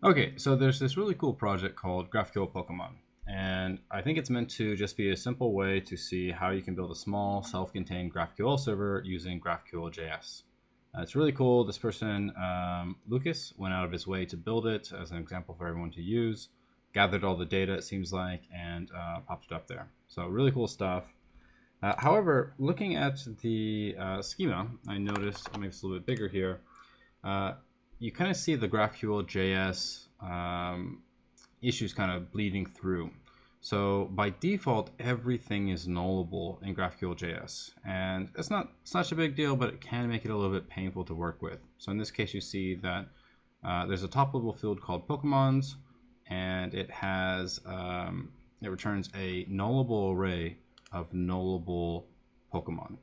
Okay, so there's this really cool project called GraphQL Pokemon, and I think it's meant to just be a simple way to see how you can build a small self-contained GraphQL server using GraphQL.js. It's really cool. This person, Lucas, went out of his way to build it as an example for everyone to use, gathered all the data, it seems like, and popped it up there. So really cool stuff. However, looking at the schema, I noticed, I'll make this a little bit bigger here, you kind of see the GraphQL.js issues kind of bleeding through. So by default, everything is nullable in GraphQL.js, and it's not such a big deal, but it can make it a little bit painful to work with. So in this case, you see that there's a top level field called Pokemons, and it has it returns a nullable array of nullable Pokemon,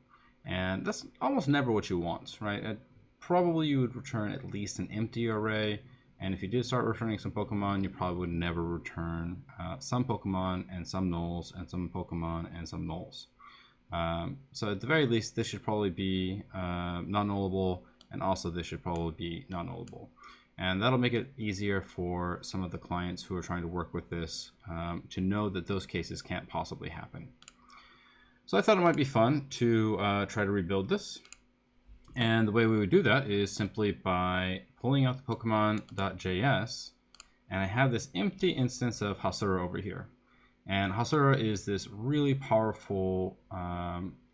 and that's almost never what you want, right? Probably you would return at least an empty array, and if you did start returning some Pokemon, you probably would never return some Pokemon and some nulls and some Pokemon and some nulls. So at the very least, this should probably be non-nullable, and also this should probably be non-nullable. And that'll make it easier for some of the clients who are trying to work with this to know that those cases can't possibly happen. So I thought it might be fun to try to rebuild this. And the way we would do that is simply by pulling out the Pokemon.js, and I have this empty instance of Hasura over here. And Hasura is this really powerful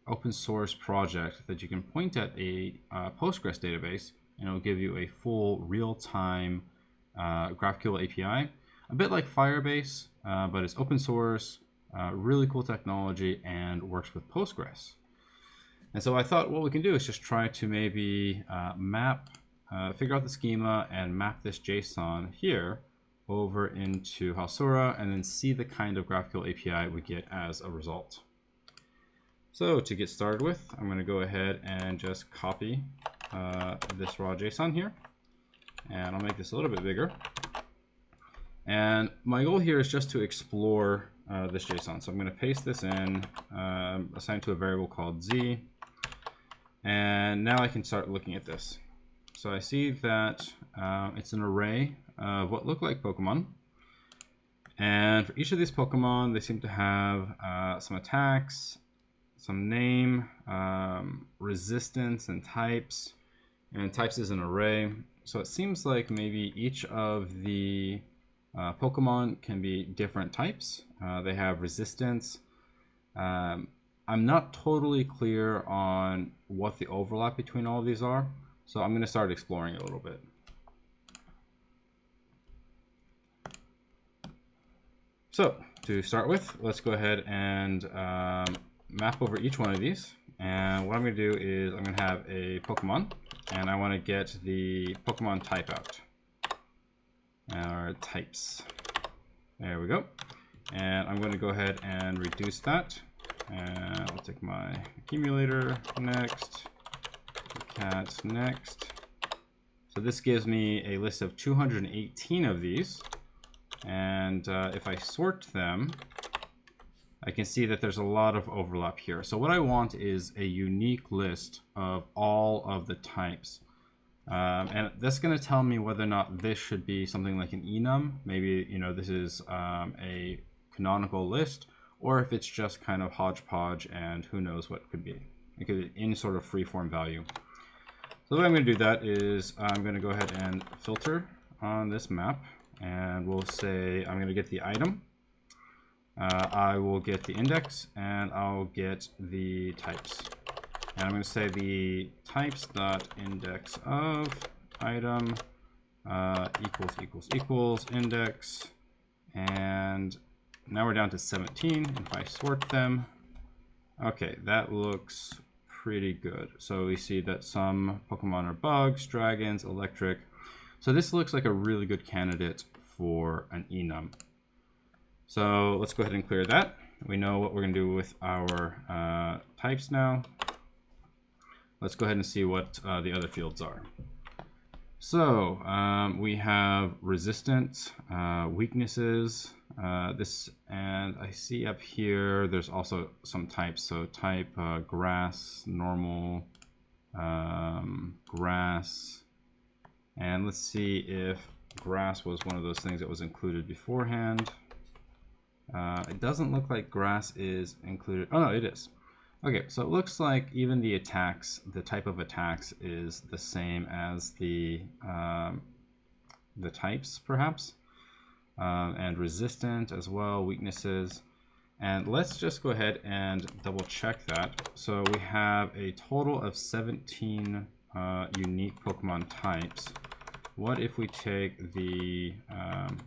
open source project that you can point at a Postgres database, and it'll give you a full real-time GraphQL API, a bit like Firebase, but it's open source, really cool technology, and works with Postgres. And so I thought what we can do is just try to maybe figure out the schema and map this JSON here over into Hasura, and then see the kind of GraphQL API we get as a result. So to get started with, I'm going to go ahead and just copy this raw JSON here, and I'll make this a little bit bigger. And my goal here is just to explore this JSON. So I'm going to paste this in, assign to a variable called z. And now I can start looking at this. So I see that it's an array of what look like Pokemon. And for each of these Pokemon, they seem to have some attacks, some name, resistance, and types. And types is an array. So it seems like maybe each of the Pokemon can be different types. They have resistance. I'm not totally clear on what the overlap between all of these are, so I'm going to start exploring it a little bit. So to start with, let's go ahead and map over each one of these. And what I'm going to do is I'm going to have a Pokemon, and I want to get the Pokemon type out. Our types. There we go. And I'm going to go ahead and reduce that. And I'll take my accumulator next, cat next. So this gives me a list of 218 of these. And if I sort them, I can see that there's a lot of overlap here. So what I want is a unique list of all of the types. And that's going to tell me whether or not this should be something like an enum. Maybe, you know, this is a canonical list, or if it's just kind of hodgepodge and who knows what could be. It could be any sort of freeform value. So the way I'm going to do that is I'm going to go ahead and filter on this map, and we'll say I'm going to get the item. I will get the index, and I'll get the types. And I'm going to say the types.index of item equals index, and now we're down to 17. If I sort them, okay, that looks pretty good. So we see that some Pokemon are bugs, dragons, electric. So this looks like a really good candidate for an enum. So let's go ahead and clear that. We know what we're going to do with our types now. Let's go ahead and see what the other fields are. So we have resistance, weaknesses, and I see up here there's also some types. So type grass, normal, grass, and let's see if grass was one of those things that was included beforehand. It doesn't look like grass is included. Oh no, it is. Okay, so it looks like even the attacks, the type of attacks is the same as the types, perhaps. And resistant as well, weaknesses. And let's just go ahead and double check that. So we have a total of 17 unique Pokemon types. What if we take the,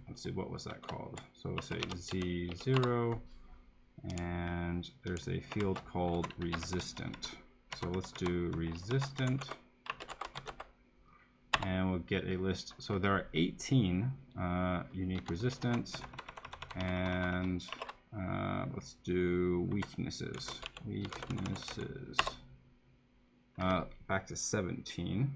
let's see, what was that called? So we'll say Z0, and there's a field called resistant. So let's do resistant, and we'll get a list. So there are 18 unique resistance, and let's do weaknesses. Back to 17.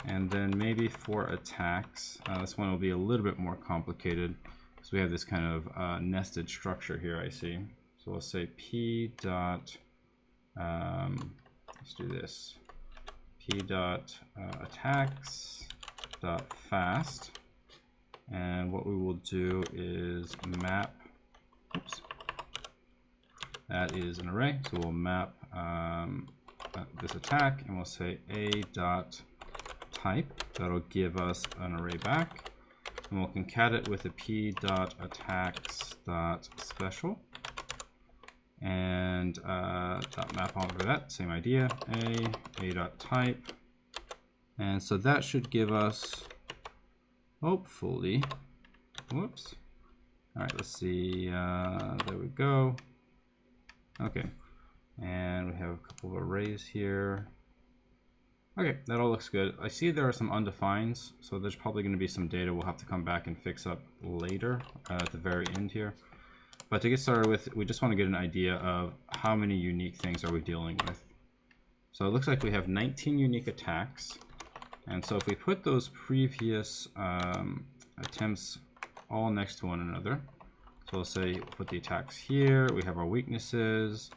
And then maybe for attacks, this one will be a little bit more complicated because we have this kind of nested structure here, I see. So let's say P dot, let's do this, P dot attacks dot fast. And what we will do is map, oops, that is an array. So we'll map this attack, and we'll say A dot type. That'll give us an array back, and we'll concat it with a P dot attacks dot special, and dot map onto that, same idea, A dot type, and so that should give us, hopefully, whoops, all right, let's see, there we go. Okay, and we have a couple of arrays here. Okay, that all looks good. I see there are some undefineds, so there's probably going to be some data we'll have to come back and fix up later at the very end here. But to get started with, we just want to get an idea of how many unique things are we dealing with. So it looks like we have 19 unique attacks. And so if we put those previous attempts all next to one another, so let's say put the attacks here, we have our weaknesses,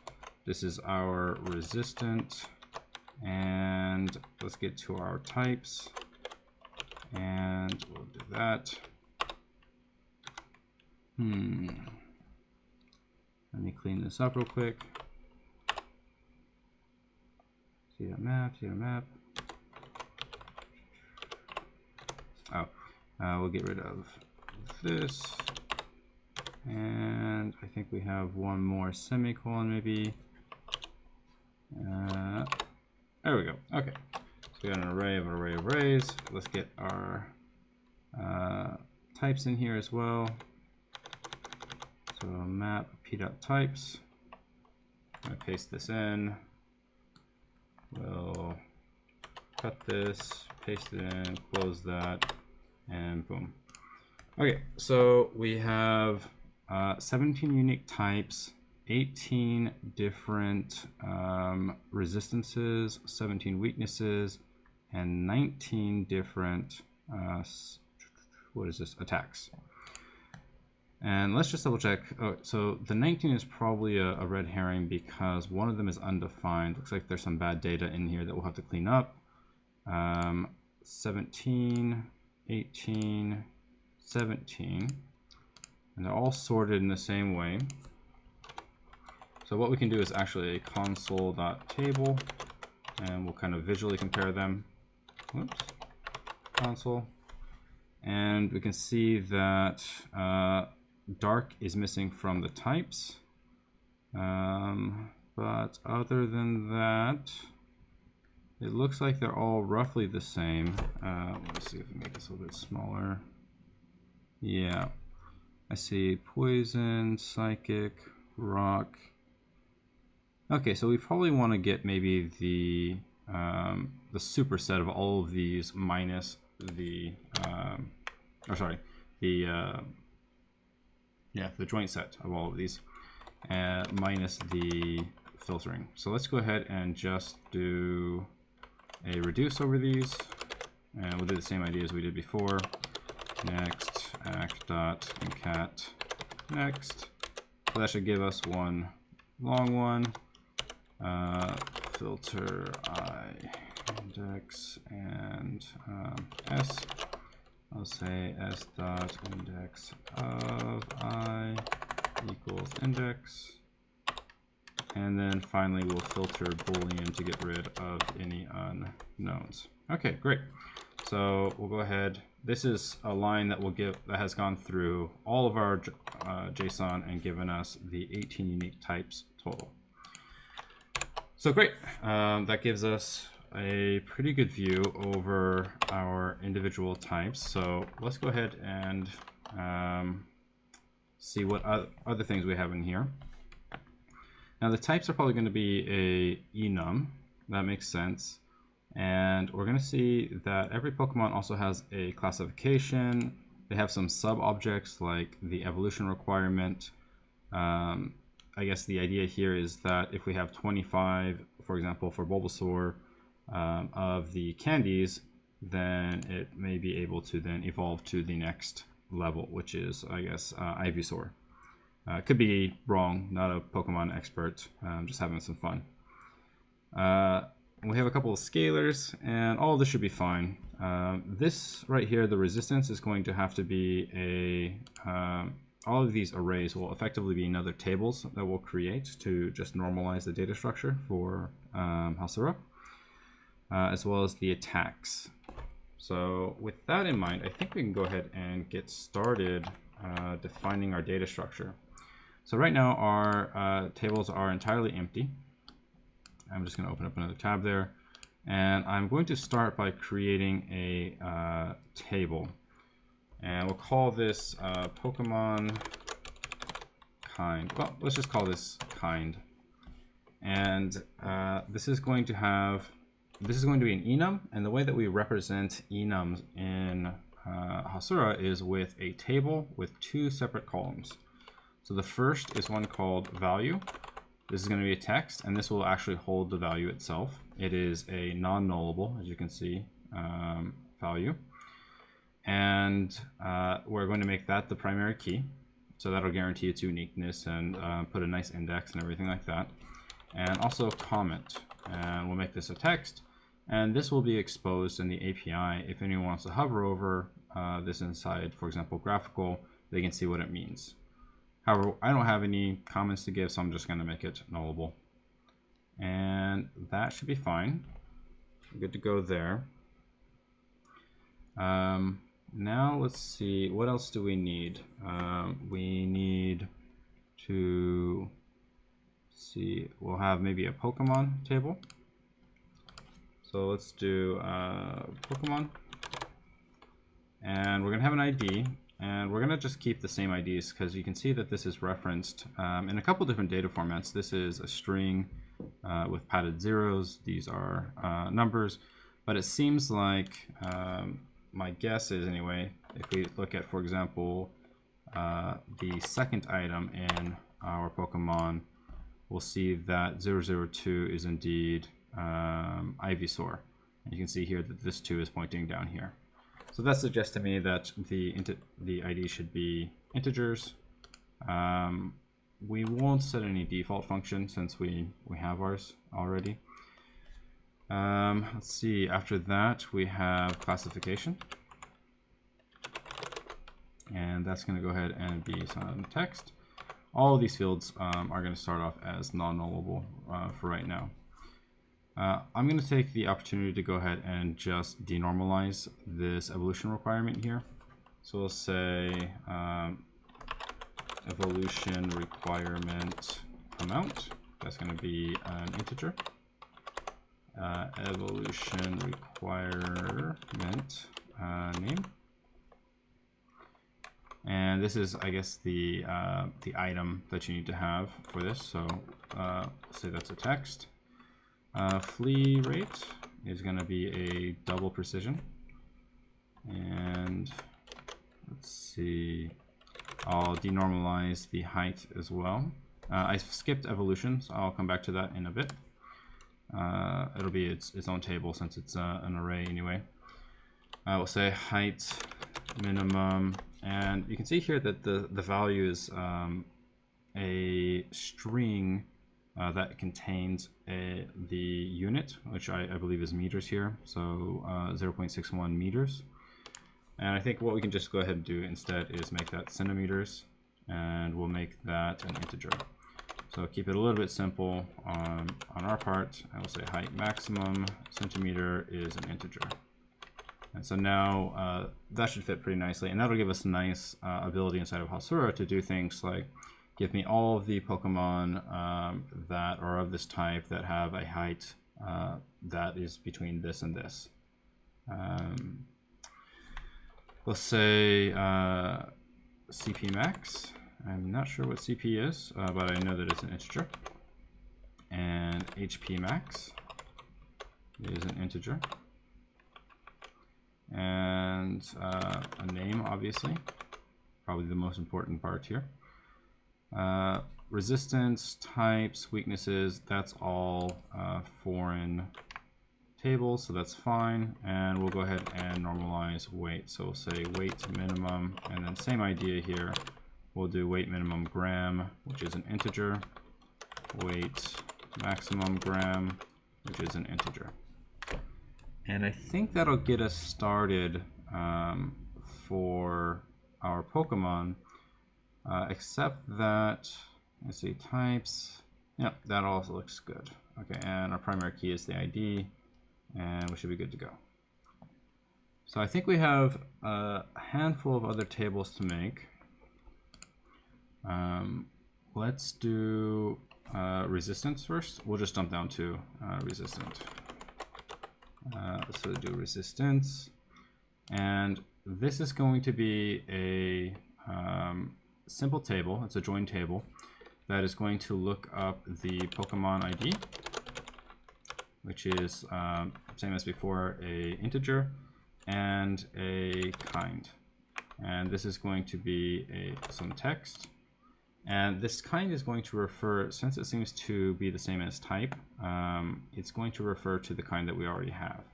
this is our resistant, and let's get to our types, and we'll do that. Let me clean this up real quick. See that map, see that map. Oh, we'll get rid of this, and I think we have one more semicolon maybe. There we go. Okay, so we got an array of arrays. Let's get our types in here as well. So map p.types. I'm gonna paste this in. We'll cut this, paste it in, close that, and boom. Okay, so we have 17 unique types, 18 different resistances, 17 weaknesses, and 19 different what is this, attacks. And let's just double check. Oh, so the 19 is probably a red herring because one of them is undefined. Looks like there's some bad data in here that we'll have to clean up. 17, 18, 17, and they're all sorted in the same way. So what we can do is actually a console.table, and we'll kind of visually compare them. Whoops, console. And we can see that dark is missing from the types. But other than that, it looks like they're all roughly the same. Let's see if we make this a little bit smaller. Yeah, I see poison, psychic, rock. Okay, so we probably want to get maybe the superset of all of these minus the, the joint set of all of these, minus the filtering. So let's go ahead and just do a reduce over these, and we'll do the same idea as we did before. Next, act.concat next. So that should give us one long one. Filter I index and S. I'll we'll say s dot index of I equals index. And then finally, we'll filter Boolean to get rid of any unknowns. Okay, great. So we'll go ahead. This is a line that has gone through all of our JSON and given us the 18 unique types total. So great. That gives us a pretty good view over our individual types. So let's go ahead and see what other things we have in here. Now the types are probably going to be a enum. That makes sense. And we're going to see that every Pokemon also has a classification. They have some sub-objects like the evolution requirement. I guess the idea here is that if we have 25, for example, for Bulbasaur of the candies, then it may be able to then evolve to the next level, which is, I guess, Ivysaur. Could be wrong, not a Pokemon expert, just having some fun. We have a couple of scalars, and all of this should be fine. This right here, the resistance, is going to have to be all of these arrays will effectively be another tables that we'll create to just normalize the data structure for Hasura, as well as the attacks. So with that in mind, I think we can go ahead and get started defining our data structure. So right now our tables are entirely empty. I'm just going to open up another tab there, and I'm going to start by creating a table, and we'll call this Pokemon kind. Well, let's just call this kind, and this is going to be an enum, and the way that we represent enums in Hasura is with a table with two separate columns. So the first is one called value. This is going to be a text, and this will actually hold the value itself. It is a non-nullable, as you can see, value. And we're going to make that the primary key. So that'll guarantee its uniqueness and put a nice index and everything like that. And also comment. And we'll make this a text. And this will be exposed in the API. If anyone wants to hover over this inside, for example, graphical, they can see what it means. However, I don't have any comments to give, so I'm just going to make it nullable. And that should be fine. Good to go there. Now let's see, what else do we need? We need to see, we'll have maybe a Pokemon table. So let's do Pokemon. And we're going to have an ID. And we're going to just keep the same IDs because you can see that this is referenced in a couple different data formats. This is a string with padded zeros. These are numbers. But it seems like, my guess is anyway, if we look at, for example, the second item in our Pokemon, we'll see that 002 is indeed Ivysaur. And you can see here that this 2 is pointing down here. So that suggests to me that the ID should be integers. We won't set any default function since we have ours already. Let's see, after that we have classification. And that's going to go ahead and be some text. All of these fields are going to start off as non-nullable for right now. I'm going to take the opportunity to go ahead and just denormalize this evolution requirement here. So we'll say evolution requirement amount. That's going to be an integer. Evolution requirement name. And this is, I guess, the item that you need to have for this. So say that's a text. Flee rate is going to be a double precision. And let's see, I'll denormalize the height as well. I skipped evolution, so I'll come back to that in a bit. It'll be its own table since it's an array anyway. I will say height minimum, and you can see here that the value is a string that contains the unit, which I believe is meters here, so 0.61 meters. And I think what we can just go ahead and do instead is make that centimeters, and we'll make that an integer. So keep it a little bit simple on our part. I will say height maximum centimeter is an integer. And so now that should fit pretty nicely, and that'll give us a nice ability inside of Hasura to do things like give me all of the Pokemon that are of this type that have a height that is between this and this. Let's say CP max. I'm not sure what CP is, but I know that it's an integer. And HP max is an integer. And a name, obviously, probably the most important part here. Resistance, types, weaknesses, that's all foreign tables, so that's fine. And we'll go ahead and normalize weight. So we'll say weight minimum, and then same idea here. We'll do weight minimum gram, which is an integer. Weight maximum gram, which is an integer. And I think that'll get us started for our Pokemon, except that, let's see, types. Yep, that also looks good. Okay, and our primary key is the ID, and we should be good to go. So I think we have a handful of other tables to make. Let's do resistance first. We'll just dump down to resistant. So do resistance, and this is going to be a simple table. It's a join table that is going to look up the Pokemon ID, which is same as before, a integer and a kind. And this is going to be some text. And this kind is going to refer, since it seems to be the same as type, it's going to refer to the kind that we already have.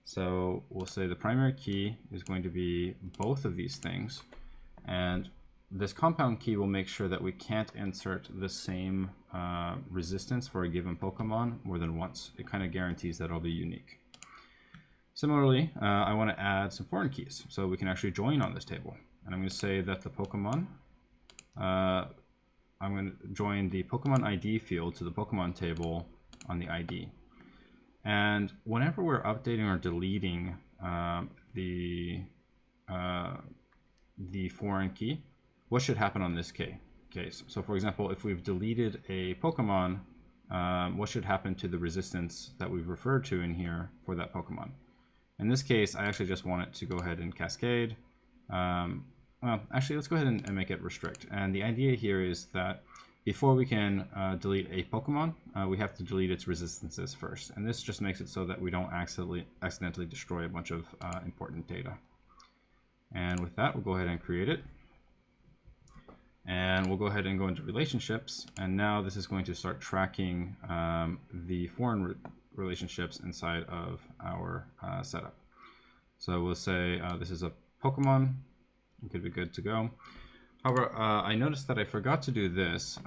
So we'll say the primary key is going to be both of these things. And this compound key will make sure that we can't insert the same resistance for a given Pokemon more than once. It kind of guarantees that it'll be unique. Similarly, I want to add some foreign keys so we can actually join on this table. And I'm going to say that the Pokemon, I'm going to join the Pokemon ID field to the Pokemon table on the ID. And whenever we're updating or deleting the foreign key, what should happen on this case? So for example, if we've deleted a Pokemon, what should happen to the resistance that we've referred to in here for that Pokemon? In this case, I actually just want it to go ahead and cascade. Well, actually, let's go ahead and make it restrict. And the idea here is that before we can delete a Pokemon, we have to delete its resistances first. And this just makes it so that we don't accidentally destroy a bunch of important data. And with that, we'll go ahead and create it. And we'll go ahead and go into relationships. And now this is going to start tracking the foreign relationships inside of our setup. So we'll say this is a Pokemon. It could be good to go. However, I noticed that I forgot to do this.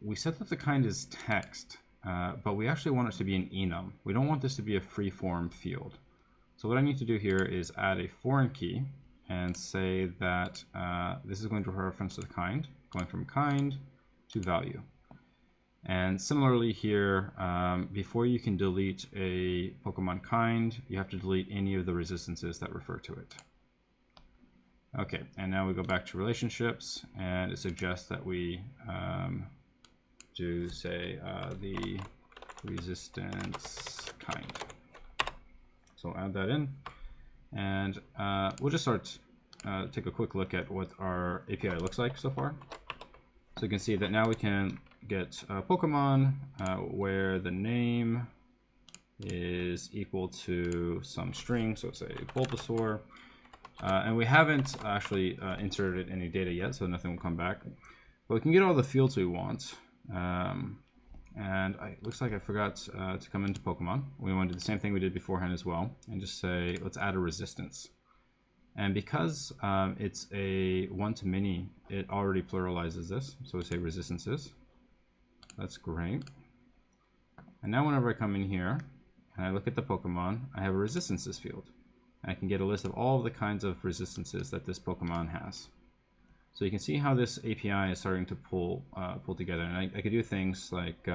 We said that the kind is text, but we actually want it to be an enum. We don't want this to be a free-form field. So what I need to do here is add a foreign key and say that this is going to reference to the kind, going from kind to value. And similarly here, before you can delete a Pokemon kind, you have to delete any of the resistances that refer to it. Okay, and now we go back to relationships, and it suggests that we do, say, the resistance kind. So I'll add that in, and we'll just take a quick look at what our API looks like so far. So you can see that now we can get Pokemon where the name is equal to some string, so say Bulbasaur. And we haven't actually inserted any data yet, so nothing will come back. But we can get all the fields we want. And it looks like I forgot to come into Pokemon. We want to do the same thing we did beforehand as well, and just say, let's add a resistance. And because it's a one-to-many, it already pluralizes this. So we say resistances. That's great. And now whenever I come in here, and I look at the Pokemon, I have a resistances field. I can get a list of all of the kinds of resistances that this Pokemon has. So you can see how this API is starting to pull together, and I could do things like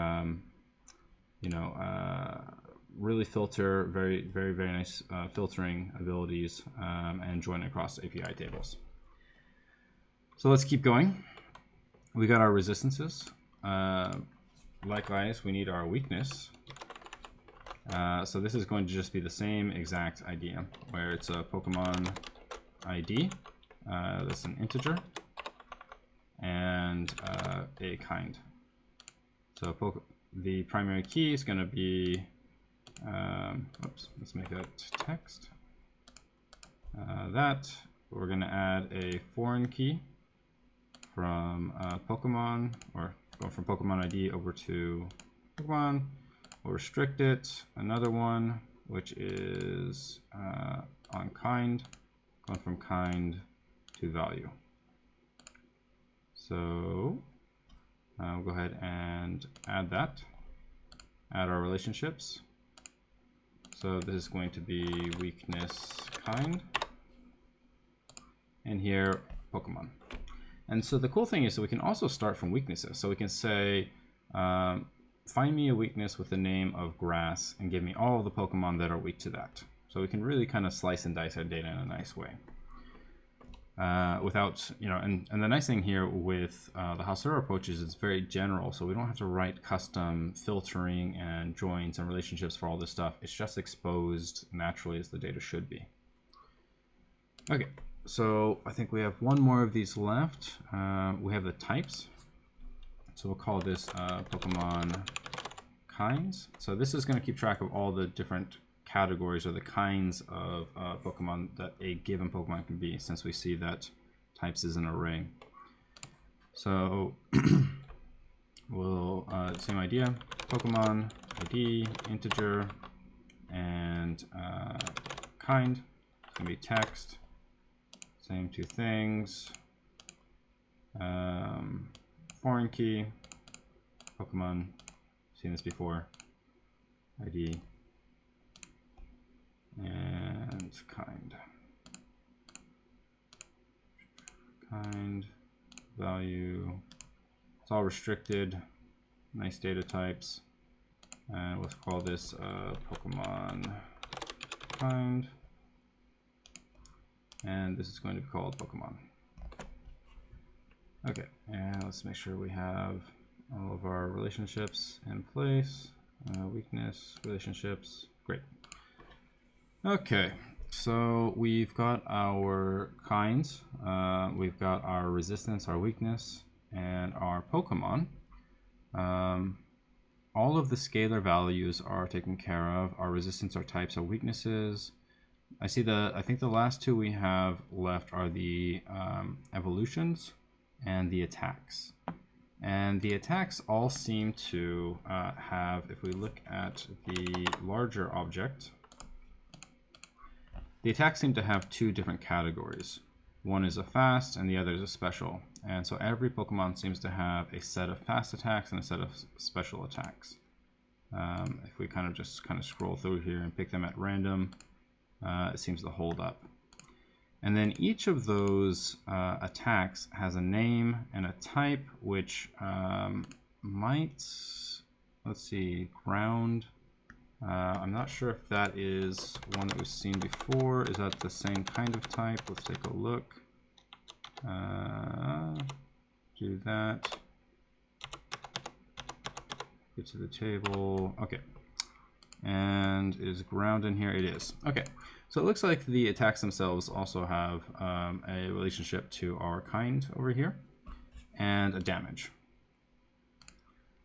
really filter very nice filtering abilities and join across API tables. So let's keep going. We got our resistances. Likewise, we need our weakness. So this is going to just be the same exact idea, where it's a Pokemon ID, that's an integer, and a kind. So the primary key is going to be, oops, let's make that text. That we're going to add a foreign key from Pokemon, or go from Pokemon ID over to Pokemon. We'll restrict it. Another one, which is on kind, going from kind to value. So we'll go ahead and add that. Add our relationships. So this is going to be weakness kind, and here Pokemon. And so the cool thing is that we can also start from weaknesses. So we can say, find me a weakness with the name of grass and give me all of the Pokemon that are weak to that. So we can really kind of slice and dice our data in a nice way. Without, and the nice thing here with the Hasura approach is it's very general, so we don't have to write custom filtering and joins and relationships for all this stuff. It's just exposed naturally as the data should be. Okay, so I think we have one more of these left. We have the types. So we'll call this Pokemon kinds. So this is going to keep track of all the different categories or the kinds of Pokemon that a given Pokemon can be, since we see that types is an array. So we'll, same idea, Pokemon ID, integer, and kind. It's going to be text. Same two things. Foreign key, Pokemon, seen this before, ID, and kind. Kind, value, it's all restricted, nice data types, and let's call this Pokemon kind, and this is going to be called Pokemon. Okay, and let's make sure we have all of our relationships in place. Weakness, relationships, great. Okay, so we've got our kinds, we've got our resistance, our weakness, and our Pokemon. All of the scalar values are taken care of. Our resistance, our types, our weaknesses. I think the last two we have left are the evolutions and the attacks. And the attacks all seem to have, if we look at the larger object, the attacks seem to have two different categories. One is a fast and the other is a special. And so every Pokemon seems to have a set of fast attacks and a set of special attacks. If we kind of scroll through here and pick them at random, it seems to hold up. And then each of those attacks has a name and a type, which might, let's see, ground. I'm not sure if that is one that we've seen before. Is that the same kind of type? Let's take a look. Do that. Get to the table. Okay. And is ground in here? It is. Okay. So it looks like the attacks themselves also have a relationship to our kind over here and a damage.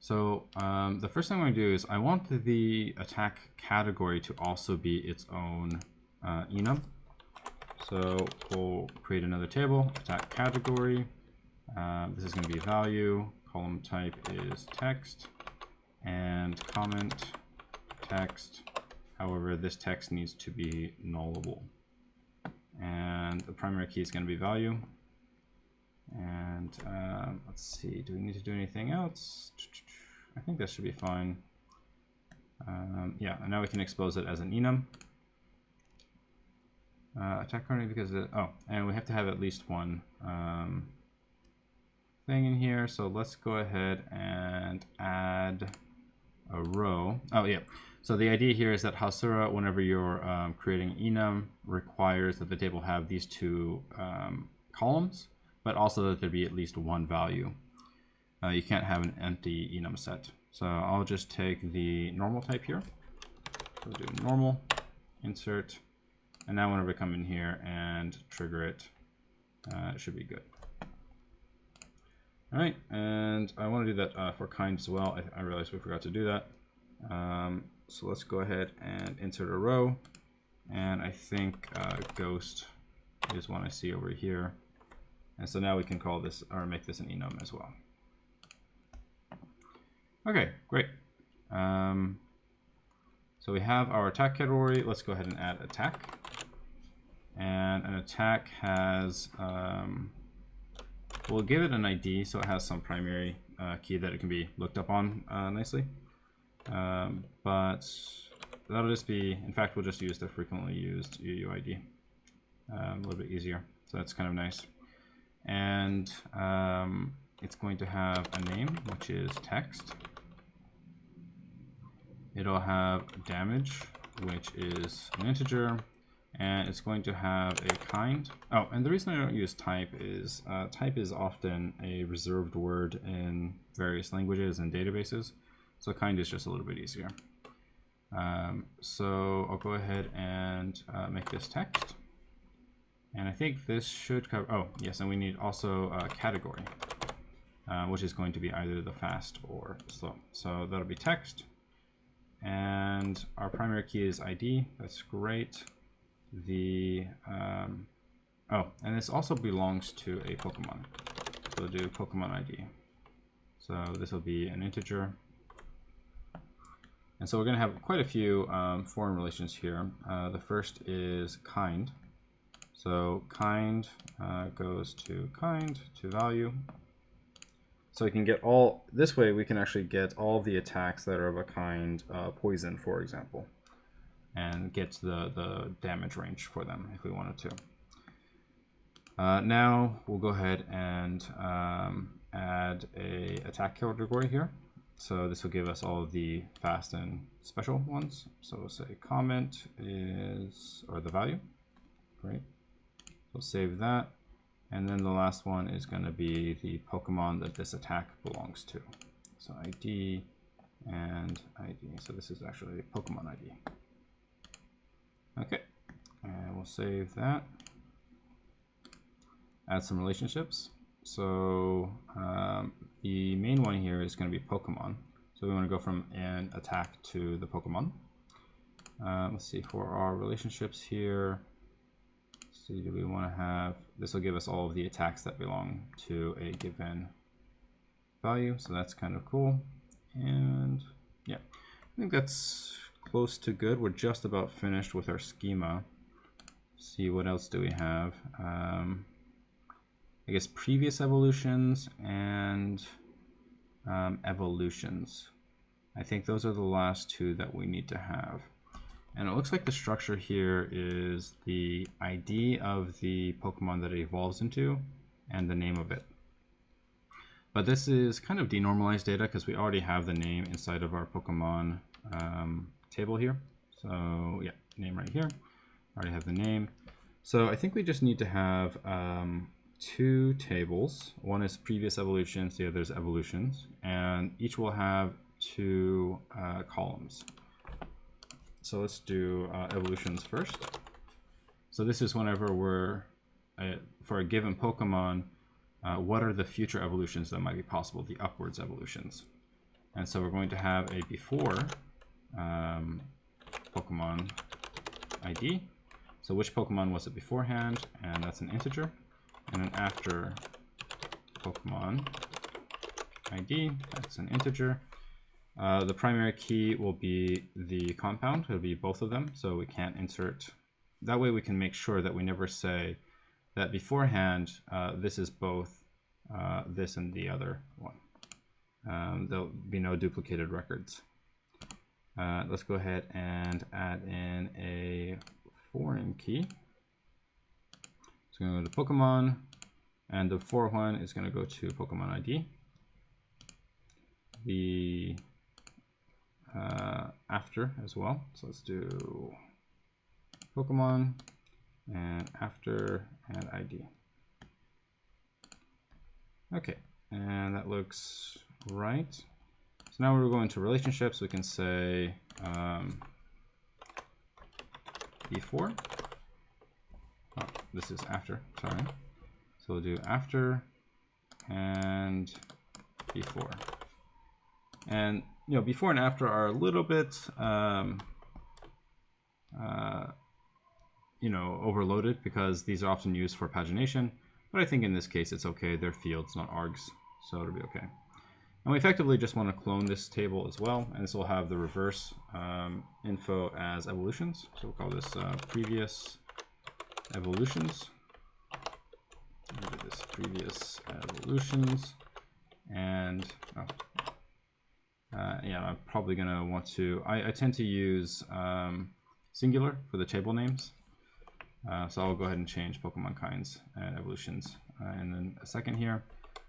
So the first thing I'm going to do is I want the attack category to also be its own enum. So we'll create another table, attack category. This is going to be value. Column type is text, and comment text. However, this text needs to be nullable. And the primary key is going to be value. And let's see, do we need to do anything else? I think that should be fine. Yeah, and now we can expose it as an enum. Attack currently because and we have to have at least one thing in here. So let's go ahead and add a row. Oh yeah. So the idea here is that Hasura, whenever you're creating enum, requires that the table have these two columns, but also that there be at least one value. You can't have an empty enum set. So I'll just take the normal type here. So we'll do normal, insert, and now whenever we come in here and trigger it, it should be good. All right, and I want to do that for kind as well. I realized we forgot to do that. So let's go ahead and insert a row, and I think ghost is one I see over here. And so now we can call this, or make this an enum as well. Okay, great. So we have our attack category. Let's go ahead and add attack. And an attack has, we'll give it an ID, so it has some primary key that it can be looked up on nicely. But that'll just be, in fact, we'll just use the frequently used UUID. A little bit easier, so that's kind of nice. And it's going to have a name, which is text. It'll have damage, which is an integer, and it's going to have a kind. Oh, and the reason I don't use type is often a reserved word in various languages and databases, so kind is just a little bit easier. So I'll go ahead and make this text, and I think this should cover, oh yes, and we need also a category, which is going to be either the fast or slow. So that'll be text. And our primary key is ID. That's great. The oh, and this also belongs to a Pokemon. So we'll do Pokemon ID. So this will be an integer. And so we're going to have quite a few foreign relations here. The first is kind. So kind goes to kind to value. So we can get all, this way we can actually get all of the attacks that are of a kind, poison, for example, and get the damage range for them if we wanted to. Now we'll go ahead and add a attack category here. So this will give us all of the fast and special ones. So we'll say comment is, or the value, great. We'll save that. And then the last one is going to be the Pokemon that this attack belongs to. So ID and ID. So this is actually a Pokemon ID. Okay, and we'll save that. Add some relationships. So the main one here is going to be Pokemon. So we want to go from an attack to the Pokemon. Let's see, for our relationships here, see, do we want to have, this will give us all of the attacks that belong to a given value, so that's kind of cool. And yeah, I think that's close to good. We're just about finished with our schema. See, what else do we have? I guess previous evolutions and evolutions. I think those are the last two that we need to have. And it looks like the structure here is the ID of the Pokemon that it evolves into and the name of it. But this is kind of denormalized data because we already have the name inside of our Pokemon table here. So yeah, name right here. Already have the name. So I think we just need to have two tables. One is previous evolutions, the other is evolutions, and each will have two columns. So let's do evolutions first. So this is whenever we're, for a given Pokemon, what are the future evolutions that might be possible, the upwards evolutions. And so we're going to have a before Pokemon ID. So which Pokemon was it beforehand? And that's an integer. And an after Pokemon ID, that's an integer. The primary key will be the compound. It'll be both of them, so we can't insert. That way we can make sure that we never say that beforehand this is both this and the other one. There'll be no duplicated records. Let's go ahead and add in a foreign key. going to go to Pokemon, and the before one is going to go to Pokemon ID. The after as well. So let's do Pokemon and after and ID. Okay, and that looks right. So now we're going to relationships. We can say before. Oh, this is after, sorry. So we'll do after and before. And you know, before and after are a little bit you know, overloaded because these are often used for pagination, but I think in this case it's okay. They're fields, not args, so it'll be okay. And we effectively just want to clone this table as well, and this will have the reverse info as evolutions. So we'll call this previous evolutions. We'll do this previous evolutions, and yeah, I'm probably gonna want to. I tend to use singular for the table names, so I'll go ahead and change Pokemon kinds and evolutions in then a second here.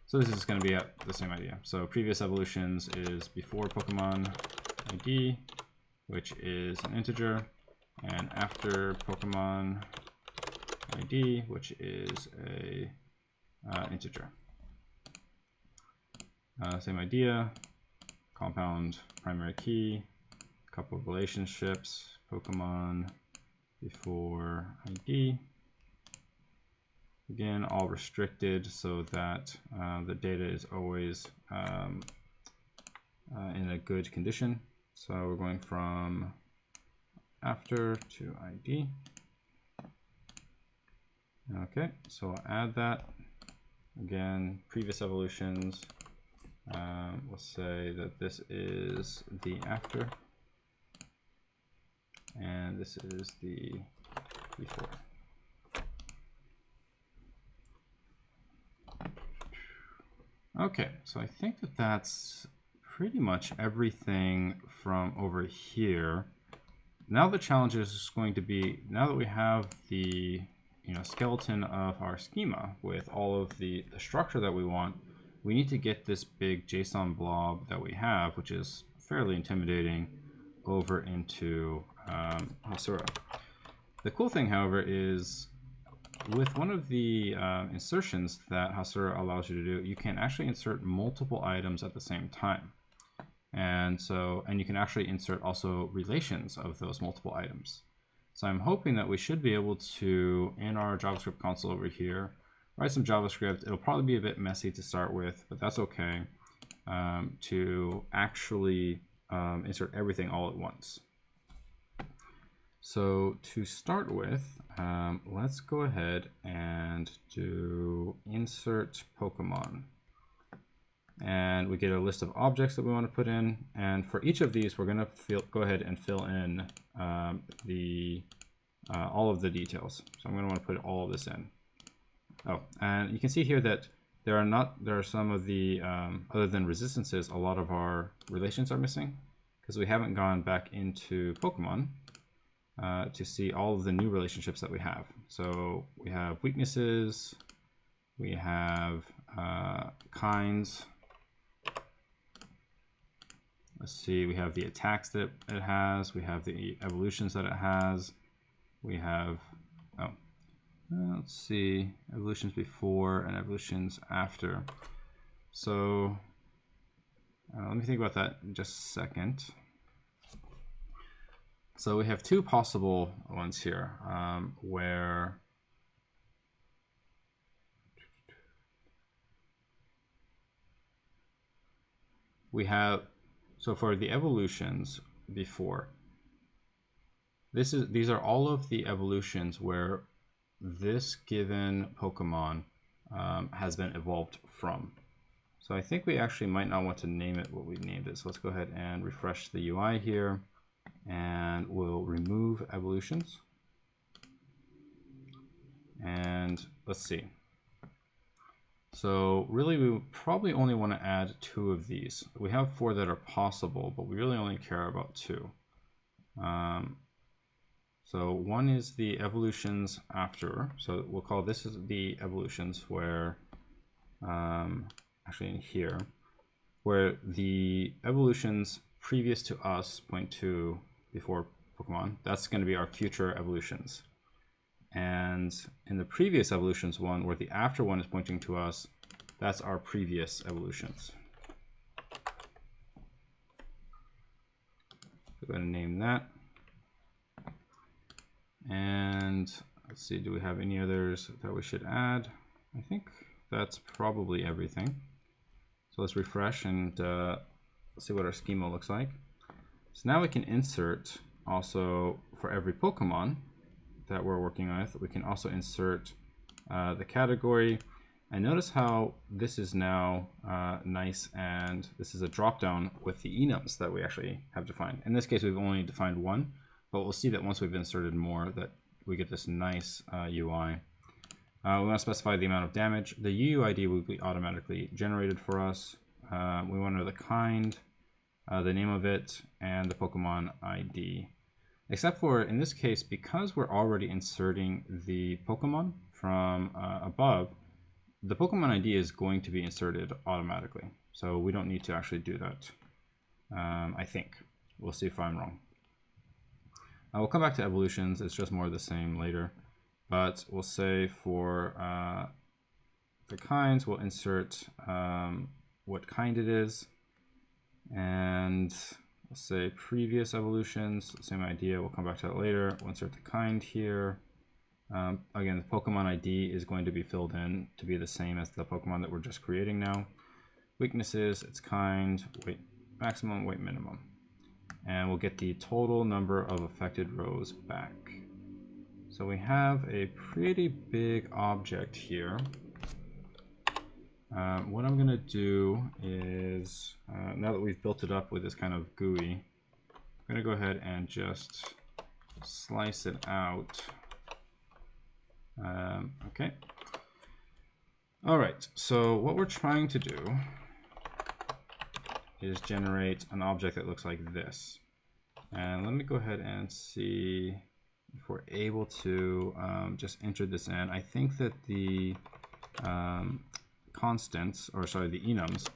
So this is going to be the same idea. So previous evolutions is before Pokemon ID, which is an integer, and after Pokemon ID, which is a integer. Same idea, compound primary key, couple of relationships, Pokemon before ID. Again, all restricted so that the data is always in a good condition. So we're going from after to ID. Okay, so I'll add that. Again, previous evolutions. We'll say that this is the after, and this is the before. Okay, so I think that that's pretty much everything from over here. Now the challenge is going to be, now that we have the skeleton of our schema with all of the structure that we want, we need to get this big JSON blob that we have, which is fairly intimidating, over into Hasura. The cool thing, however, is with one of the insertions that Hasura allows you to do, you can actually insert multiple items at the same time. And you can actually insert also relations of those multiple items. So I'm hoping that we should be able to, in our JavaScript console over here, write some JavaScript. It'll probably be a bit messy to start with, but that's okay, to actually insert everything all at once. So to start with, let's go ahead and do insert Pokemon. And we get a list of objects that we want to put in. And for each of these, we're going to go ahead and fill in all of the details. So I'm going to want to put all of this in. Oh, and you can see here that there are some of the, other than resistances, a lot of our relations are missing because we haven't gone back into Pokemon to see all of the new relationships that we have. So we have weaknesses, we have kinds. Let's see, we have the attacks that it has, we have the evolutions that it has, we have, let's see, evolutions before and evolutions after. So let me think about that in just a second. So we have two possible ones here where we have, so for the evolutions before, these are all of the evolutions where this given Pokemon has been evolved from. So I think we actually might not want to name it what we named it. So let's go ahead and refresh the UI here, and we'll remove evolutions. And let's see. So really, we probably only want to add 2 of these. We have 4 that are possible, but we really only care about 2. So one is the evolutions after. So we'll call this is the evolutions where, actually in here, where the evolutions previous to us point to before Pokemon, that's going to be our future evolutions. And in the previous evolutions one, where the after one is pointing to us, that's our previous evolutions. We're going to name that. And let's see, do we have any others that we should add? I think that's probably everything. So let's refresh and see what our schema looks like. So now we can insert also for every Pokemon that we're working with, we can also insert the category. And notice how this is now nice, and this is a drop-down with the enums that we actually have defined. In this case, we've only defined one, but we'll see that once we've inserted more, that we get this nice UI. We want to specify the amount of damage. The UUID will be automatically generated for us. We want to know the kind, the name of it, and the Pokemon ID. Except for, in this case, because we're already inserting the Pokemon from above, the Pokemon ID is going to be inserted automatically. So we don't need to actually do that, I think. We'll see if I'm wrong. We'll come back to evolutions. It's just more of the same later. But we'll say for the kinds, we'll insert what kind it is. And we'll say previous evolutions, same idea. We'll come back to that later. We'll insert the kind here. Again, the Pokemon ID is going to be filled in to be the same as the Pokemon that we're just creating now. Weaknesses, its kind, weight maximum, weight minimum. And we'll get the total number of affected rows back. So we have a pretty big object here. What I'm going to do is, now that we've built it up with this kind of GUI, I'm going to go ahead and just slice it out. Okay. All right, so what we're trying to do is generate an object that looks like this. And let me go ahead and see if we're able to just enter this in. I think that the constants, or sorry, the enums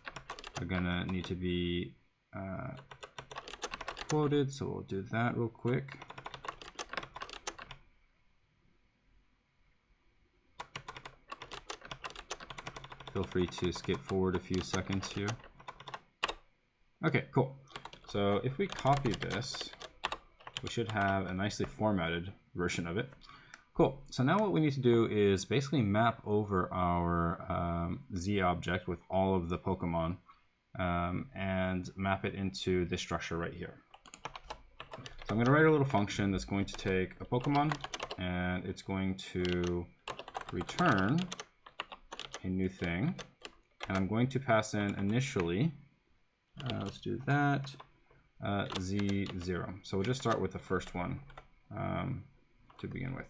are gonna need to be quoted. So we'll do that real quick. Feel free to skip forward a few seconds here. Okay, cool. So if we copy this, we should have a nicely formatted version of it. Cool. So now what we need to do is basically map over our Z object with all of the Pokemon and map it into this structure right here. So I'm going to write a little function that's going to take a Pokemon, and it's going to return a new thing. And I'm going to pass in initially, let's do that, Z0. So we'll just start with the first one to begin with.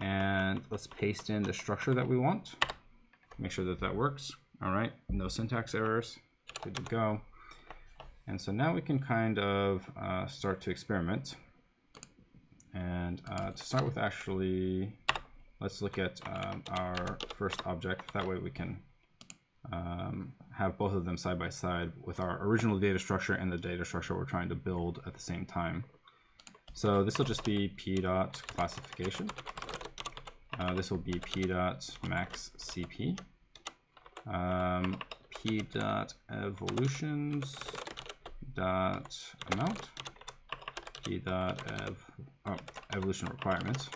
And let's paste in the structure that we want. Make sure that that works. All right, no syntax errors, good to go. And so now we can kind of start to experiment. And to start with, actually, let's look at our first object. That way we can have both of them side by side with our original data structure and the data structure we're trying to build at the same time. So this will just be p.classification. This will be p.maxcp. p.evolutions.amount. Evolution requirements.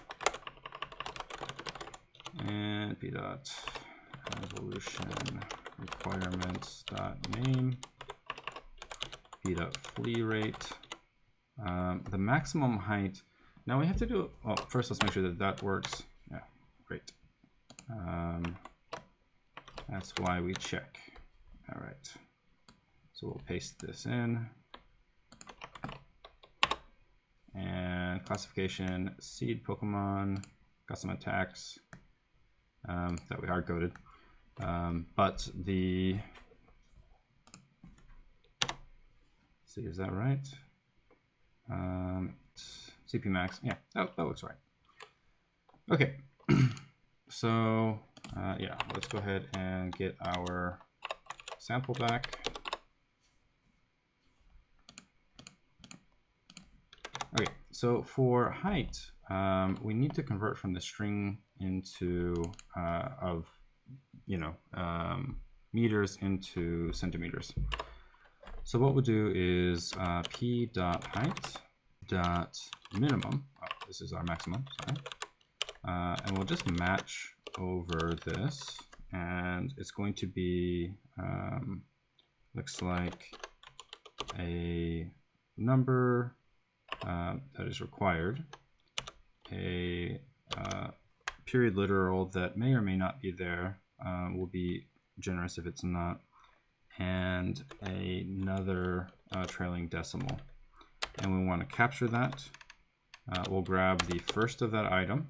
And p.evolution requirements.name. p.flea rate. The maximum height. Now we have to do, well, first let's make sure that that works. Yeah, great. That's why we check. All right. So we'll paste this in. And classification, seed Pokemon, got some attacks that we hard coded. But the, let's see, is that right? CP max. Yeah, that looks right. Okay, so yeah, let's go ahead and get our sample back. Okay, so for height, we need to convert from the string into meters into centimeters. So what we'll do is p.height dot minimum. Oh, this is our maximum. Sorry. And we'll just match over this, and it's going to be looks like a number that is required, a period literal that may or may not be there. Will be generous if it's not, and another trailing decimal. And we want to capture that. We'll grab the first of that item.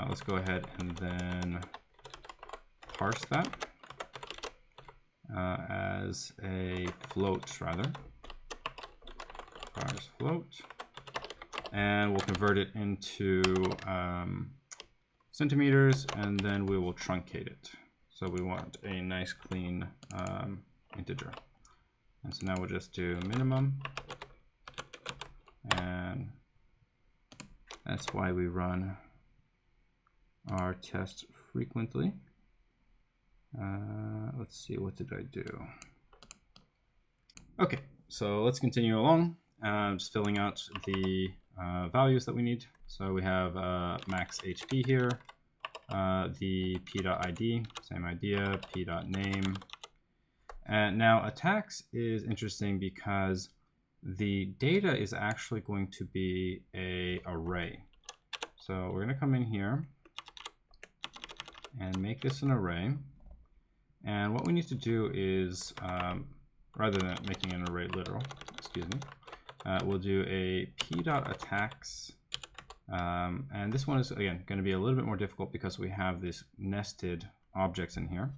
Let's go ahead and then parse that as a float, rather. Parse float. And we'll convert it into centimeters, and then we will truncate it. So we want a nice clean integer. And so now we'll just do minimum. And that's why we run our test frequently. Let's see, what did I do? Okay, so let's continue along. Just filling out the values that we need. So we have max HP here, the p.id, same idea, p.name. And now attacks is interesting because the data is actually going to be an array. So we're going to come in here and make this an array. And what we need to do is, rather than making an array literal, excuse me, we'll do a p.attacks. And this one is, again, going to be a little bit more difficult because we have these nested objects in here.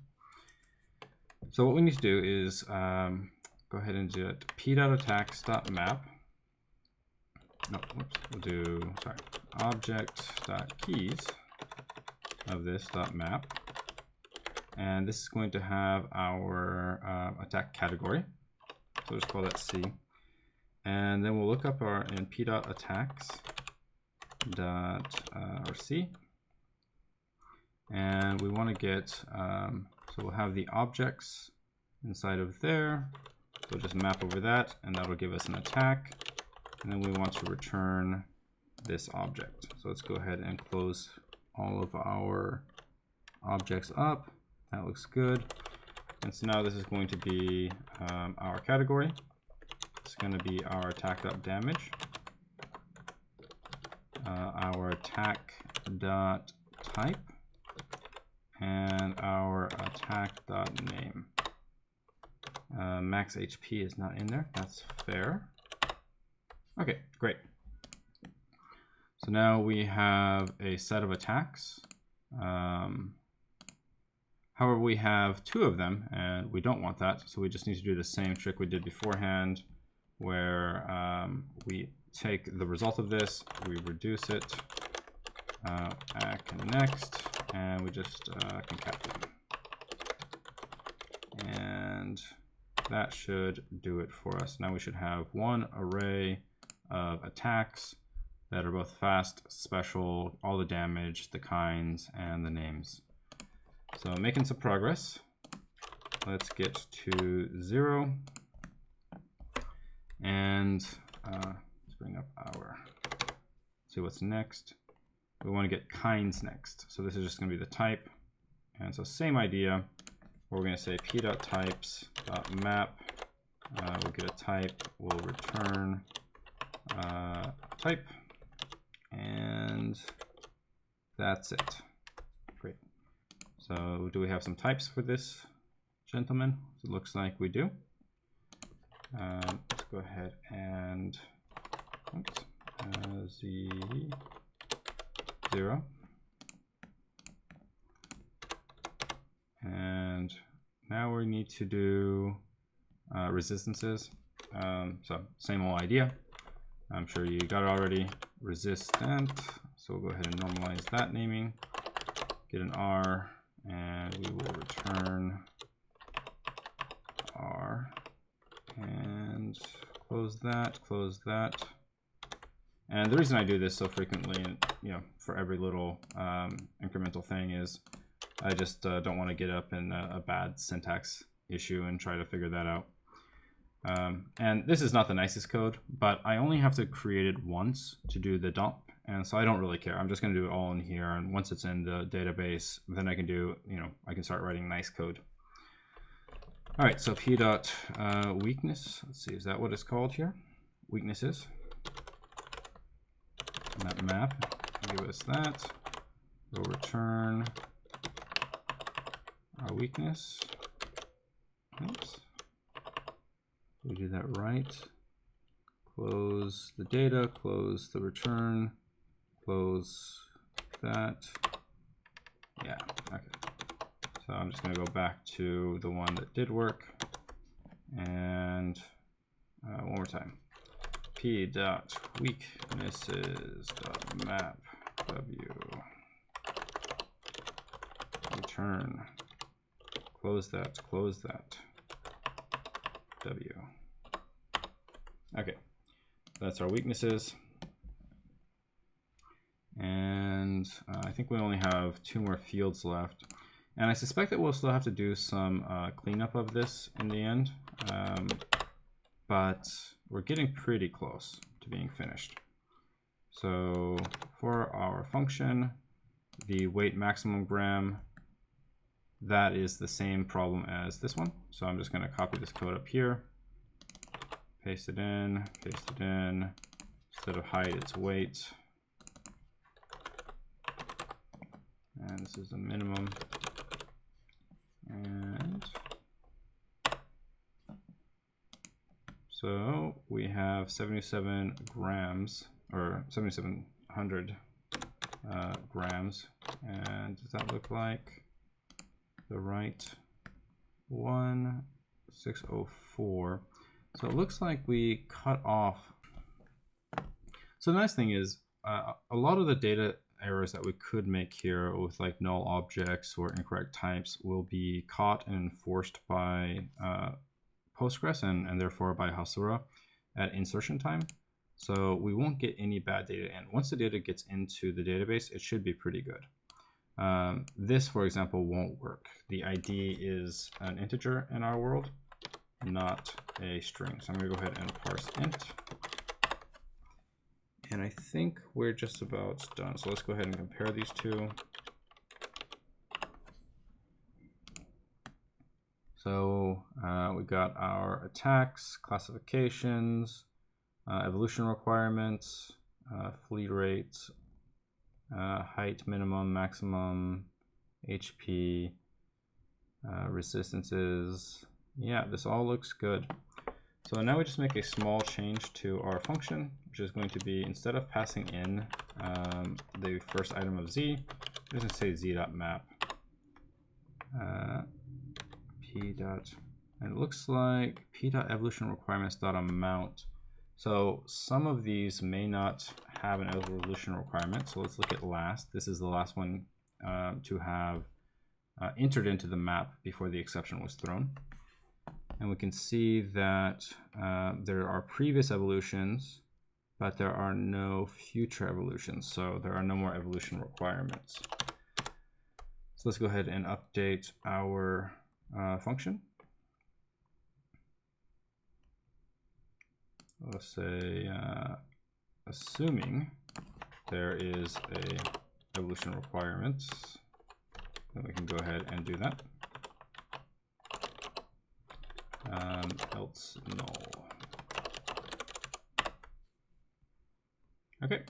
So what we need to do is go ahead and do it p.attacks.map. No, whoops, we'll do, sorry, object.keys of this.map. And this is going to have our attack category. So we'll just call that C. And then we'll look up our in p.attacks or C. And we want to get, so we'll have the objects inside of there. So we'll just map over that, and that'll give us an attack. And then we want to return this object. So let's go ahead and close all of our objects up. That looks good. And so now this is going to be our category. It's going to be our attack.damage, our attack.type, and our attack.name. Max HP is not in there. That's fair. Okay, great. So now we have a set of attacks. However, we have two of them, and we don't want that. So we just need to do the same trick we did beforehand, where we take the result of this, we reduce it, next, and we just concat them. And that should do it for us. Now we should have one array of attacks that are both fast, special, all the damage, the kinds, and the names. So making some progress. Let's get to 0. And let's bring up our, see what's next. We want to get kinds next. So this is just going to be the type. And so same idea. We're going to say p.types.map. We'll get a type. We'll return type. And that's it. Great. So do we have some types for this gentleman? It looks like we do. Let's go ahead and Z0. And now we need to do resistances. So same old idea. I'm sure you got it already. resistant. So we'll go ahead and normalize that naming, get an R, and we will return R, and close that, close that. And the reason I do this so frequently, for every little incremental thing is I just don't want to get up in a bad syntax issue and try to figure that out. And this is not the nicest code, but I only have to create it once to do the dump. And so I don't really care. I'm just going to do it all in here. And once it's in the database, then I can do, I can start writing nice code. All right, so p dot weakness. Let's see, is that what it's called here? Weaknesses. And that map, give us that. We'll return our weakness. Oops. We do that right. Close the data, close the return, close that. Yeah, okay. So I'm just going to go back to the one that did work. And one more time. P dot weaknesses dot map w return. Close that, w. Okay, that's our weaknesses. And I think we only have 2 more fields left. And I suspect that we'll still have to do some cleanup of this in the end. But we're getting pretty close to being finished. So for our function, the weight maximum gram, that is the same problem as this one. So I'm just going to copy this code up here, paste it in, instead of height, it's weight. And this is the minimum. And so we have 77 grams, or 7,700 grams. And does that look like the right one? 604. So it looks like we cut off. So the nice thing is a lot of the data errors that we could make here with like null objects or incorrect types will be caught and enforced by Postgres and therefore by Hasura at insertion time. So we won't get any bad data in. Once the data gets into the database, it should be pretty good. This, for example, won't work. The ID is an integer in our world, not a string. So I'm going to go ahead and parse int. And I think we're just about done. So let's go ahead and compare these two. So we got our attacks, classifications, evolution requirements, fleet rates, height, minimum, maximum, HP, resistances. Yeah, this all looks good. So now we just make a small change to our function, which is going to be, instead of passing in the first item of z, we're just going to say z.map. P dot, and it looks like p dot evolution requirements dot amount. So some of these may not have an evolution requirement. So let's look at last. This is the last one to have entered into the map before the exception was thrown. And we can see that there are previous evolutions, but there are no future evolutions. So there are no more evolution requirements. So let's go ahead and update our function. Let's say assuming there is a evolution requirement, then we can go ahead and do that. Else null. Okay,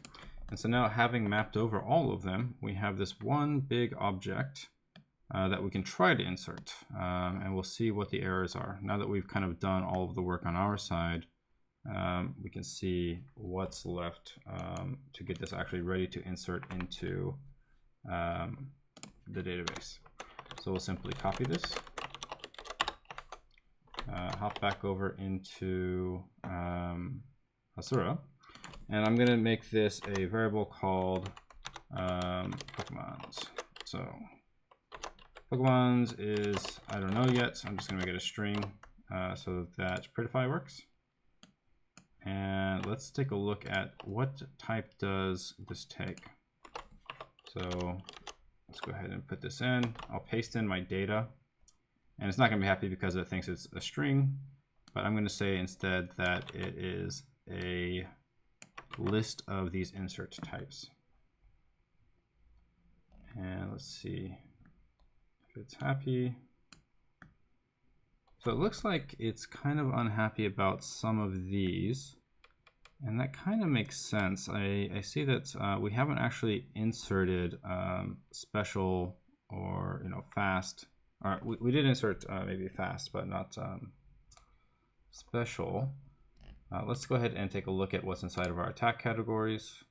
and so now having mapped over all of them, we have this one big object that we can try to insert, and we'll see what the errors are. Now that we've kind of done all of the work on our side, we can see what's left to get this actually ready to insert into the database. So we'll simply copy this, hop back over into Hasura, And I'm going to make this a variable called Pokemons. So Pokemons is, I don't know yet, so I'm just going to make it a string so that prettify works. And let's take a look at what type does this take. So let's go ahead and put this in. I'll paste in my data. And it's not going to be happy because it thinks it's a string. But I'm going to say instead that it is a list of these insert types. And let's see if it's happy. So it looks like it's kind of unhappy about some of these. And that kind of makes sense. I see that we haven't actually inserted special or fast. Or we did insert maybe fast, but not special. Let's go ahead and take a look at what's inside of our attack categories.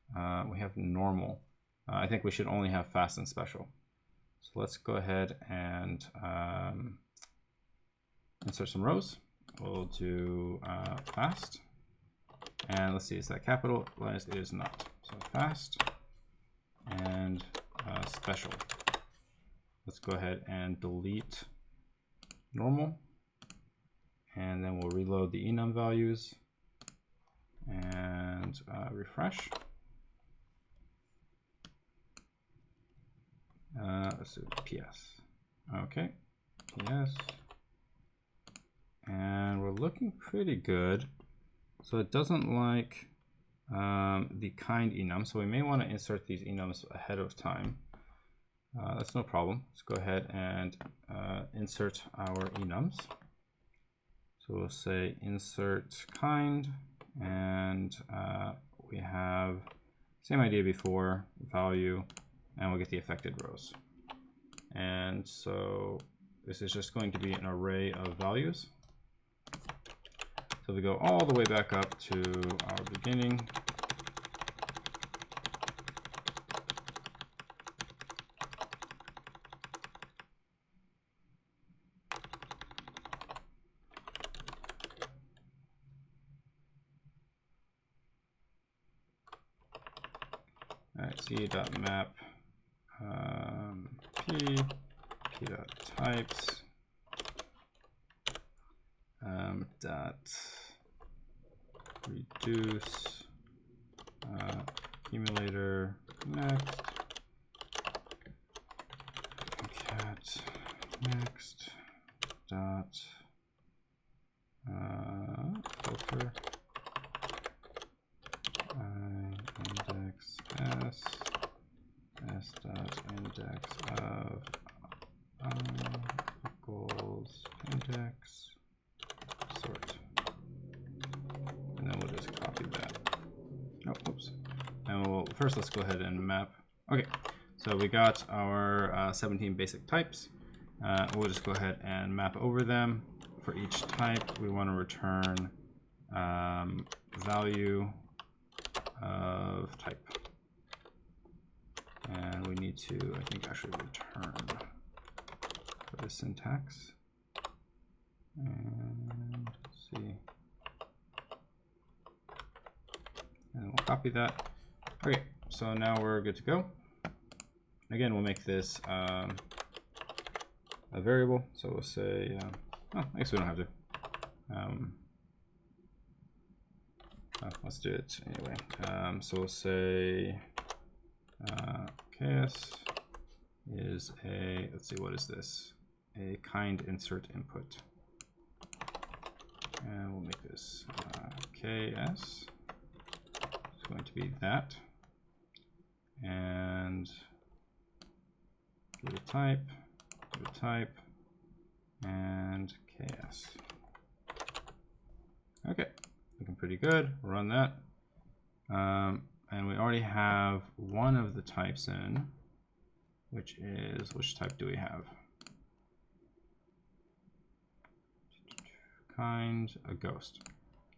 We have normal. I think we should only have fast and special. So let's go ahead and insert some rows. We'll do fast. And let's see, is that capitalized? It is not. So fast and special. Let's go ahead and delete normal. And then we'll reload the enum values and refresh. Let's do PS. Okay, PS. And we're looking pretty good. So it doesn't like the kind enum, so we may want to insert these enums ahead of time. That's no problem. Let's go ahead and insert our enums. So we'll say insert kind, and we have same idea before, value, and we'll get the affected rows. And so this is just going to be an array of values. So we go all the way back up to our beginning. All right, c.map p.types dot reduce accumulator next cat next dot filter index s dot index of equals index sort, and then we'll just copy that. Oh, oops. And first let's go ahead and map. Okay, so we got our 17 basic types. We'll just go ahead and map over them. For each type, we want to return value of type. And we need to, I think, actually return for the syntax. And let's see. And we'll copy that. Okay, so now we're good to go. Again, we'll make this a variable. So we'll say, oh, I guess we don't have to. Let's do it anyway. So we'll say ks is a, let's see, what is this? A kind insert input. And we'll make this ks. It's going to be that. And give a type, and ks. Okay, looking pretty good. Run that. And we already have one of the types in, which is, which type do we have? Kind, a ghost.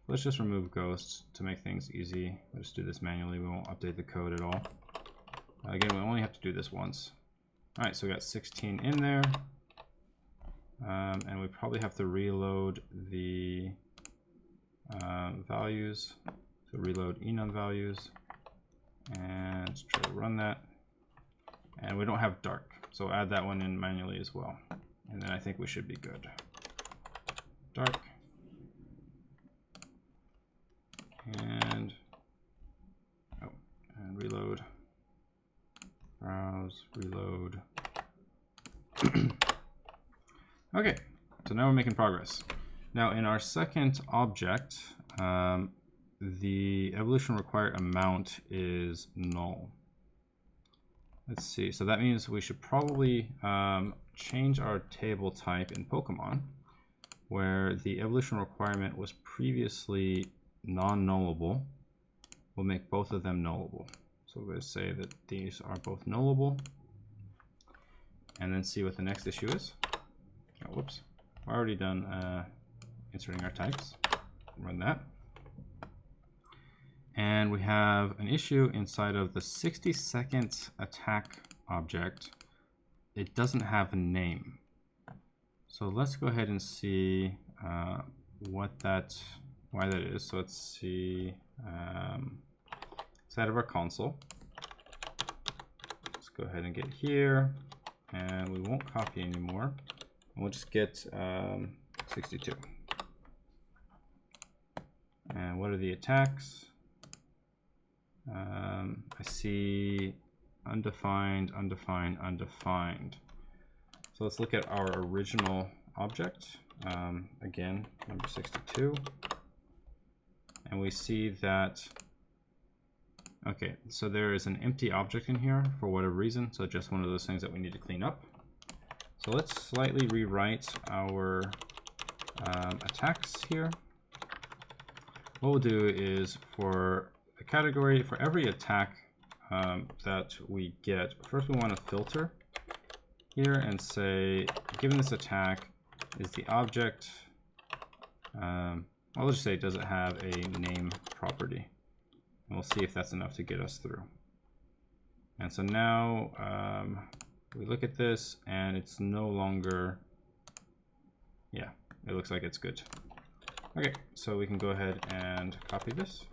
Let's just remove ghosts to make things easy. We'll just do this manually. We won't update the code at all. Again, we only have to do this once. All right, so we got 16 in there. And we probably have to reload the values. So So reload enum values and try to run that. And we don't have dark, so add that one in manually as well. And then I think we should be good. Dark. And reload. Browse, reload. Okay, so now we're making progress. Now in our second object, the evolution required amount is null. Let's see, so that means we should probably change our table type in Pokemon, where the evolution requirement was previously non-nullable. We'll make both of them nullable. So we're going to say that these are both nullable, and then see what the next issue is. Oh, whoops, we're already done inserting our types. Run that. And we have an issue inside of the 60-second attack object. It doesn't have a name. So let's go ahead and see why that is. So let's see inside of our console. Let's go ahead and get here, and we won't copy anymore. We'll just get 62. And what are the attacks? I see undefined, undefined, undefined. So let's look at our original object. Again, number 62. And we see that, okay, so there is an empty object in here for whatever reason. So just one of those things that we need to clean up. So let's slightly rewrite our attacks here. What we'll do is for the category, for every attack that we get, first we want to filter here and say, given this attack, is the object, I'll just say, does it have a name property? And we'll see if that's enough to get us through. And so now we look at this and it's no longer, yeah, it looks like it's good. Okay, so we can go ahead and copy this.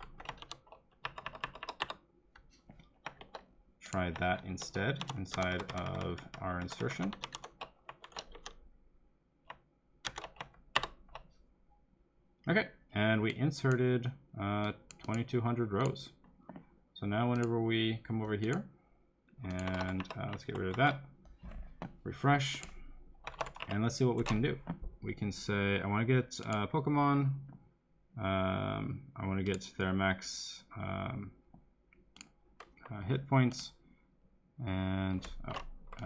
Try that instead inside of our insertion. Okay, and we inserted 2200 rows. So now whenever we come over here and let's get rid of that, refresh, and let's see what we can do. We can say, I want to get Pokemon, I want to get their max hit points, and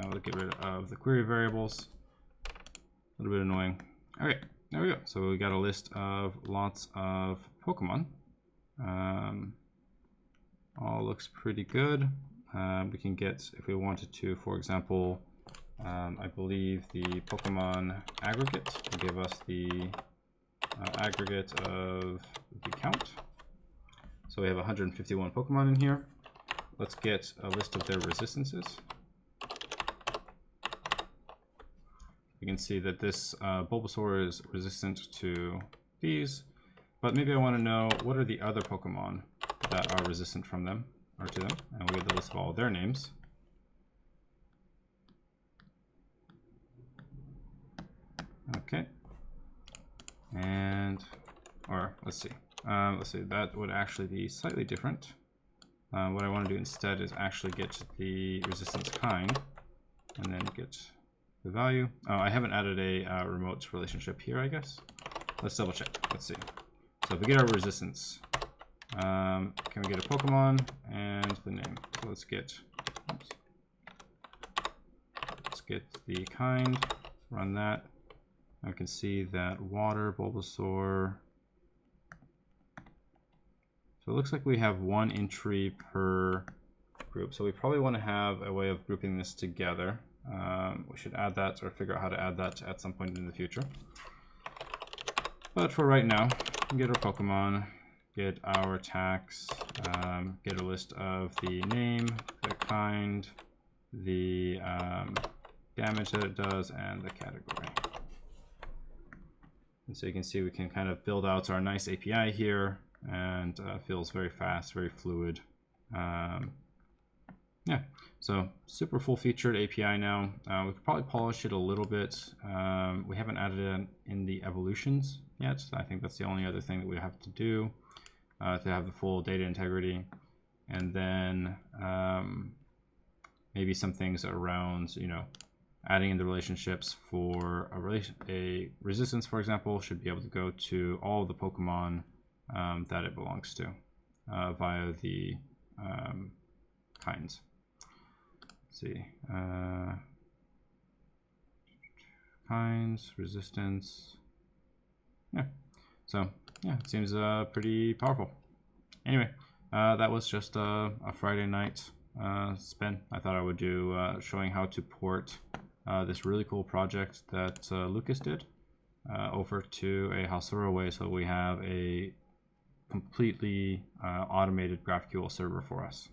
we'll get rid of the query variables. A little bit annoying. Okay, there we go. So we got a list of lots of Pokemon. All looks pretty good. We can get, if we wanted to, for example, I believe the Pokemon aggregate will give us the aggregate of the count. So we have 151 Pokemon in here. Let's get a list of their resistances. You can see that this Bulbasaur is resistant to these, but maybe I want to know what are the other Pokemon that are resistant from them or to them, and we'll get the list of all of their names. Okay, and let's see, that would actually be slightly different. What I want to do instead is actually get the resistance kind and then get the value. Oh, I haven't added a remote relationship here, I guess. Let's double check. Let's see. So if we get our resistance, can we get a Pokemon and the name? So let's get the kind, run that. I can see that water, Bulbasaur. So it looks like we have one entry per group. So we probably want to have a way of grouping this together. We should add that or figure out how to add that at some point in the future. But for right now, get our Pokemon, get our attacks, get a list of the name, the kind, the damage that it does, and the category. And so you can see we can kind of build out our nice API here and feels very fast, very fluid. Yeah, so super full-featured API now. We could probably polish it a little bit. We haven't added it in the evolutions yet. I think that's the only other thing that we have to do to have the full data integrity. And then maybe some things around, you know, adding in the relationships for a resistance, for example, should be able to go to all of the Pokemon that it belongs to via the kinds. Let's see, kinds, resistance. Yeah, so yeah, it seems pretty powerful. Anyway, that was just a Friday night spin. I thought I would do showing how to port this really cool project that Lucas did over to a Hasura way, so we have a completely automated GraphQL server for us.